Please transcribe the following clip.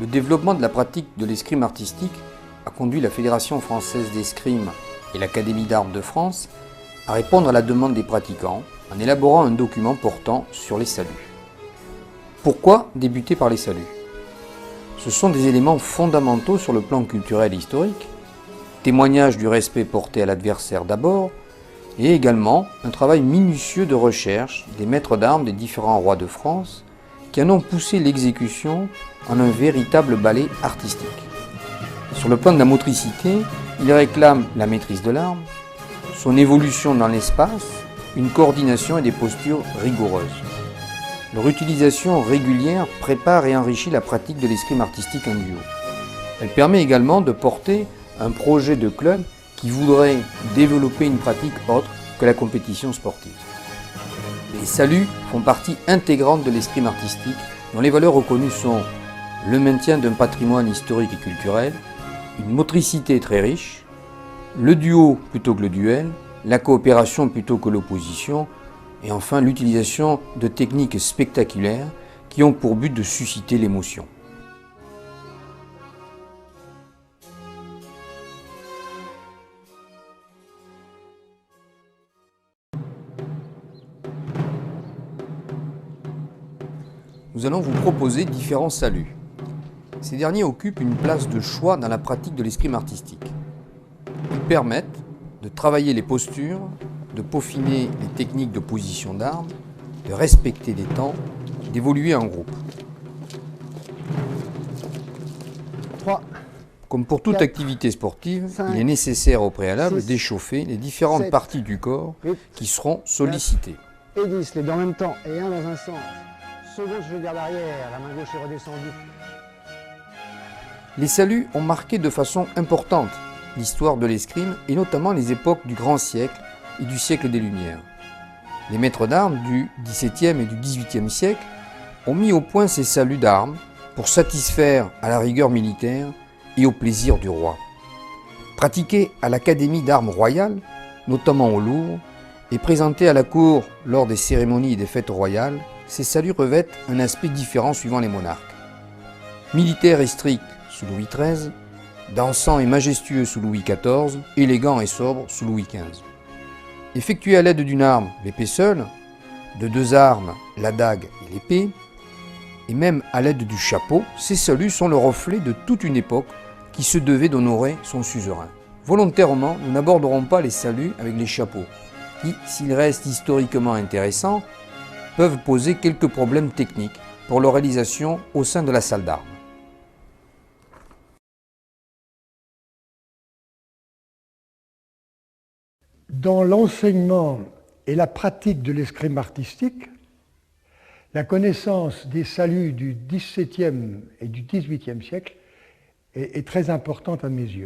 Le développement de la pratique de l'escrime artistique a conduit la Fédération française d'escrime et l'Académie d'armes de France à répondre à la demande des pratiquants en élaborant un document portant sur les saluts. Pourquoi débuter par les saluts? Ce sont des éléments fondamentaux sur le plan culturel et historique, témoignage du respect porté à l'adversaire d'abord, et également un travail minutieux de recherche des maîtres d'armes des différents rois de France qui en ont poussé l'exécution en un véritable ballet artistique. Sur le plan de la motricité, il réclame la maîtrise de l'arme, son évolution dans l'espace, une coordination et des postures rigoureuses. Leur utilisation régulière prépare et enrichit la pratique de l'escrime artistique en duo. Elle permet également de porter un projet de club qui voudrait développer une pratique autre que la compétition sportive. Les saluts font partie intégrante de l'escrime artistique dont les valeurs reconnues sont le maintien d'un patrimoine historique et culturel, une motricité très riche, le duo plutôt que le duel, la coopération plutôt que l'opposition, et enfin l'utilisation de techniques spectaculaires qui ont pour but de susciter l'émotion. Nous allons vous proposer différents saluts. Ces derniers occupent une place de choix dans la pratique de l'escrime artistique. Ils permettent de travailler les postures, de peaufiner les techniques de position d'armes, de respecter les temps, d'évoluer en groupe. 3. Comme pour toute 4, activité sportive, 5, il est nécessaire au préalable 6, d'échauffer les différentes 7, parties du corps 8, qui seront sollicitées. Et 10, les deux en même temps, et un dans un sens. Second, je garde arrière, la main gauche est redescendue. Les saluts ont marqué de façon importante l'histoire de l'escrime et notamment les époques du grand siècle et du siècle des Lumières. Les maîtres d'armes du XVIIe et du XVIIIe siècle ont mis au point ces saluts d'armes pour satisfaire à la rigueur militaire et au plaisir du roi. Pratiqués à l'Académie d'armes royales, notamment au Louvre, et présentés à la cour lors des cérémonies et des fêtes royales, ces saluts revêtent un aspect différent suivant les monarques. Militaires et stricts sous Louis XIII, dansant et majestueux sous Louis XIV, élégant et sobre sous Louis XV. Effectués à l'aide d'une arme, l'épée seule, de deux armes, la dague et l'épée, et même à l'aide du chapeau, ces saluts sont le reflet de toute une époque qui se devait d'honorer son suzerain. Volontairement, nous n'aborderons pas les saluts avec les chapeaux, qui, s'ils restent historiquement intéressants, peuvent poser quelques problèmes techniques pour leur réalisation au sein de la salle d'armes. Dans l'enseignement et la pratique de l'escrime artistique, la connaissance des saluts du XVIIe et du XVIIIe siècle est très importante à mes yeux.